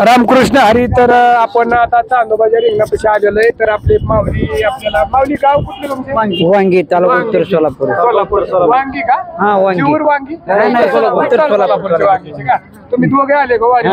रामकृष्ण हरी. तर आपण आता चांदोबाच्या रिंगणापाशी आलेलो आहे. तर आपले माऊली, आपल्याला माऊली गाव कुठले तुमचे? वांगी तालुका उत्तर सोलापूर. वांगी का? हा वांगी. शिवूर वांगी? नाही, सोलापूर. उत्तर सोलापूरचे वांगीचे का? तुम्ही दोघे आले का वारी?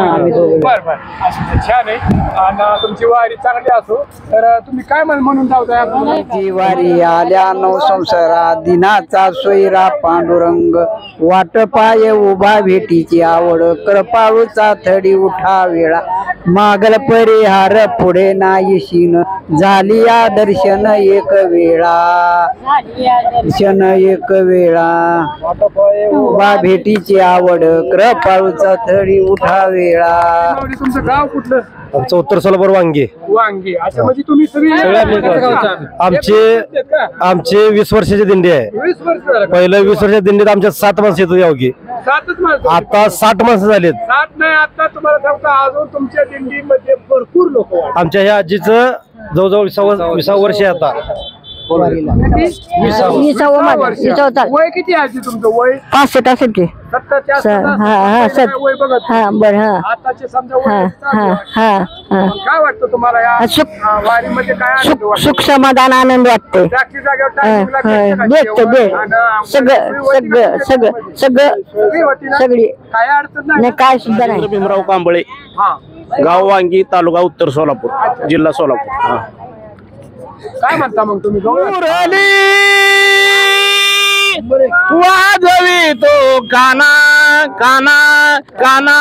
बर बर, असं छान आहे. आणि तुमची वारी चांगली असो. तर तुम्ही काय म्हणून जावताय? जी वारी आल्या नव संसारा दिनाचा सोयरा पांडुरंग वाट पाय उभा भेटीची आवड कृपाळूचा थडी उठा वेळा मागल परिहार पुढे नाहीशीन झाली या दर्शन एक वेळा दर्शन एक वेळा उभा भेटीची आवड कृपाळूचा थडी उठा वेळा. तुमचं गाव कुठलं? आमचं उत्तर सोलापूर वांगी. वांगी. अच्छा, म्हणजे तुम्ही आमचे 20 वर्षाची दिंडी आहे. 20 वर्ष झालं का? पहिलं 20 वर्षाच्या दिंडीत आमच्या 7 माणसं येतो यावगी. 7च माणसं? आता 60 माणसं झालेत. 7 नाही, आता तुम्हाला सांगतो अजून तुमच्या दिंडीमध्ये भरपूर लोक आहेत. आमच्या ह्या आजीचं जवळजवळ 20 वर्ष आहे आता. 20 वय किती आहे आजी तुमचं? वय 65 असेल की. 70च्या वय बघत. आताचे समजा वय काय वाटतं तुम्हाला या वारीमध्ये? काय आनंद वाटतो? सुख समाधान आनंद वाटते. जागच्या जागेवर टायमिंगला भेटतं का भेटतं, जेवण? आणि सगळी होती ना? सगळी काय अडचण नाही? नाही, काय सुद्धा नाही. भीमराव कांबळे, हा. गाव वांगी, तालुका उत्तर सोलापूर, जिल्हा सोलापूर. काय म्हणता मग तुम्ही? वाजवी तो काना काना काना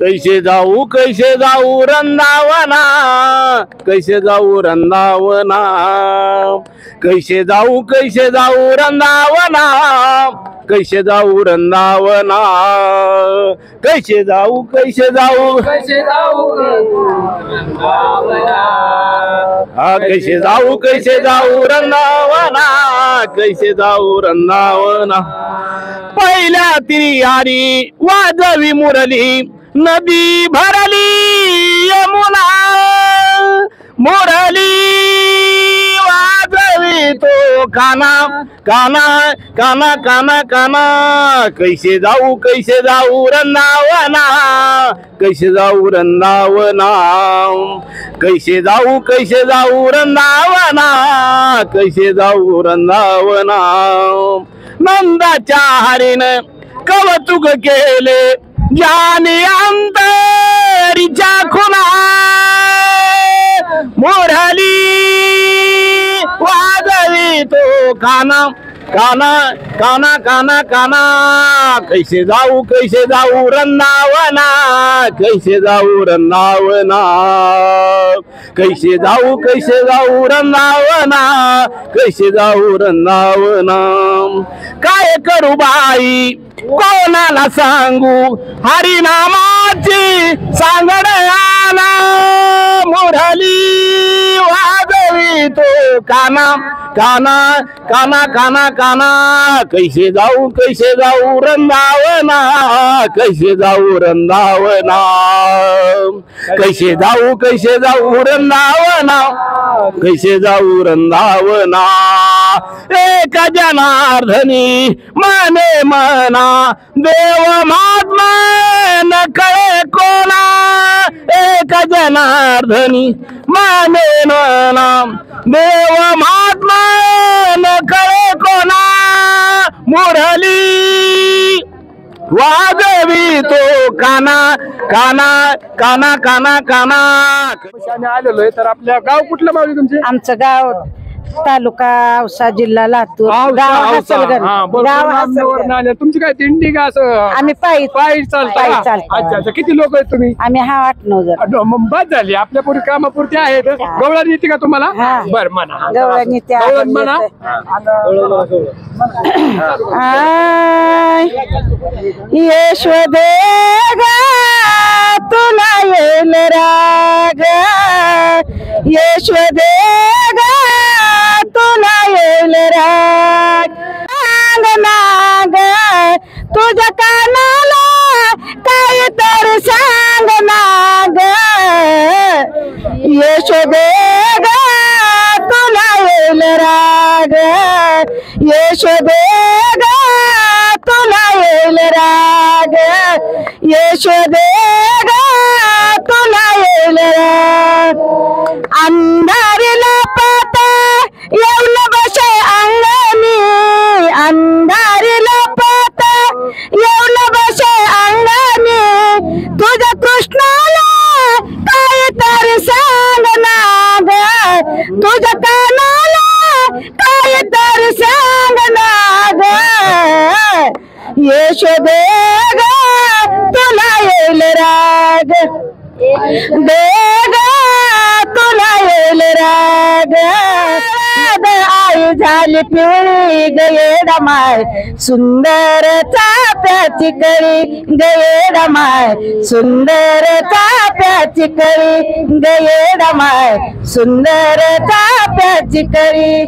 कैसे जाऊ रंदावना, कैसे जाऊ रंदावना, कैसे जाऊ रंदावना, कैसे जाऊ रंदावना, कैसे जाऊ कैसे जाऊ रंदावना, कैसे जाऊ रंदावना. पहिल्या तिरी वाजवी मुरली नदी भरली यमुना, मुरली वाजवी तो काना काना काना काना काना, कैसे जाऊ रंदावना, कैसे जाऊ रंदावना, कैसे जाऊ रंदावना, कैसे जाऊ रंदावना. नंदाच्या हरीन कौतुक केले जानी अंतरीच्या खुना, मुरली वाजवी तो काना काना काना काना काना, कैसे जाऊ रंदावना, कैसे जाऊ रंदावना, कैसे जाऊ रंदावना, कैसे जाऊ रंदावना. काय करू बाई कोणाला सांगू हरिनामाची सांगड्याला, मुरली वाजवी तो काना काना काना काना काना, कैसे जाऊ रंदावना, कैसे जाऊ रंदावना, कैसे जाऊ रंदावना, कैसे जाऊ रंदावना. एक जनार्दनी माने मना देव महात्मा न कळे कोणा, एक जनार्दनी माने मना देव महात्मा न कळे कोणा, मुरली वाजवी तो काना काना काना काना काना. आलेलो आहे. तर आपल्या गाव कुठलं मावली तुमचे? आमचं गाव तालुका औसा, जिल्हा लातूर, गाव हसलगड. गाव हसलगड. तुमची काय दिंडी का असं? आम्ही पायी चालता? अच्छा अच्छा. किती लोक आहेत तुम्ही? आम्ही 8-9 जण. मग बस झाली आपल्या पुढे कामापुरती आहेत. गवळण येते का तुम्हाला? बर म्हणा. गवळणी त्या गवळण म्हणा. यशोदे गा तुला येईल राग, यशोदे गा तुला येईल राग, सांग नाग तुझ्या कानाला काय तर सांग नाग, यशोदे गा तुला येईल राग, यशोदे गा तुला येईल राग, यशोदे अंधारीला पाता येऊन बसे अंगणी, अंधारीला पाता येऊन बसे अंगणी, तुझ्या कृष्णाला काय तर सांग ना ग, तुझ्या कानाला काय तर सांग ना ग, यशोदे ग तुला येईल राग, देग तुला येईल राग, आई झाली पिवळी गयेड माय, सुंदर चाप्याची कळी गयेड माय, सुंदर चाप्याची कळी गयेड माय, सुंदर चाप्याची कळी.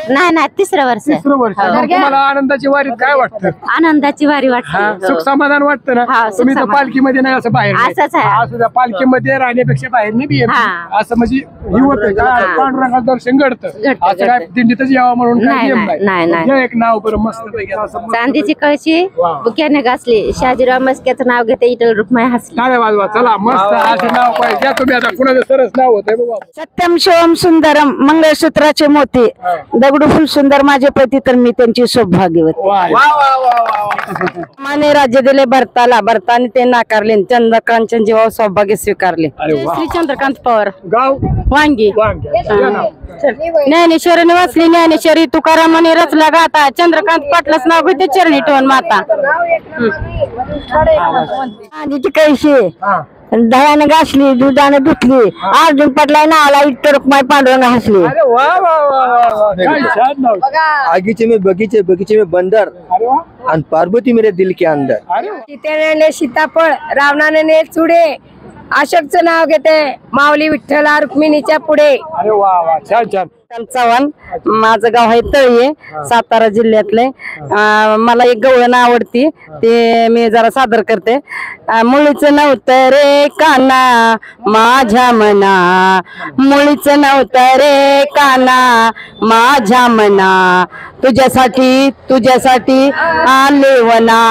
नाही नाही तिसरं वर्ष. तिसरं वर्ष. मग तुम्हाला आनंदाची वारीत काय वाटतं? आनंदाची वारी वाटते. सुख समाधान वाटतं ना? सुख तुम्ही तर समाधान. पालखीमध्ये नाही असं बाहेर नाही. असंच आहे. असं त्या पालखीमध्ये राहण्यापेक्षा बाहेर नाही बी येत. हा. असं म्हणजे हे होतं का पांडुरंगाचं दर्शन घडतं. असं काय दिंडीतच यावं म्हणून काय नाही, नियम नाही, नाही. नाही. घ्या एक नाव बरं मस्त पैकी असं मस्त. चांदीची कळशी बुक्याने घासली, शाजीराव मस्क्याचं नाव घेते इटल रुक्माई हसली. टाळ्या वाजवा चला मस्त असं नाव पाहिजे. घ्या तुम्ही आता कुणाचं सरस नाव होतंय बाबा. सत्यम शिवम सुंदरम मंगळसूत्राचे मोती, दगडू फुल सुंदर माझे पती तर मी त्यांची सौभाग्यवती. वा वा वा वा. माने राज्य दिले भरताला, भरताने ते नाकारले, चंद्रकांतच्या जीवावर सौभाग्य स्वीकारले. अरे वा. श्री चंद्रकांत पवार गाव वांगी. या नाव. ज्ञानेश्वरीने वाचली, ज्ञानेश्वरी तुकारामाने रचला गाता, चंद्रकांत पाटलाच नाव घेते चरणी ठेवून माता. चांदीची कळशी हा. दह्याने घासली, दुधाने धुतली, अर्जुन पाटला नावाला इटल रुक्माई पांडुरंग हसली. अरे वा वा वा वा वा. काय छान नाव. आगीचे में बगीचे, बगीचे में बंदर, अरे वा. आणि पार्वती मेरे दिल के अंदर. अरे वा. सीतेने सीताफळ, रावणाने ने चुडे, अशोकचं नाव घेते माऊली विठ्ठला रुक्मिणीच्या पुढे. अरे वा वा. छान छान. चव्हाण, माझं गाव आहे तळी, सातारा जिल्ह्यातले. मला एक गवळण आवडती, ते मी जरा सादर करते. मुळीच नव्हतं रे काना माझ्या मना, मुळीच नव्हतं रे काना माझ्या मना, तुझ्यासाठी तुझ्यासाठी आले वना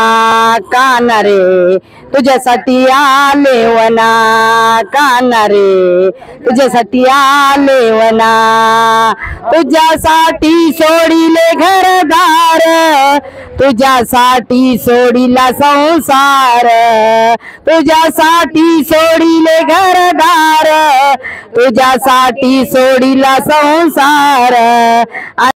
काना रे, तुझ्यासाठी आले वना काना रे, तुझ्यासाठी आले वना, तुझ्यासाठी सोडिले घरदार, तुझ्यासाठी सोडिला संसार, तुझ्यासाठी सोडिले घरदार, तुझ्यासाठी सोडिला संसार.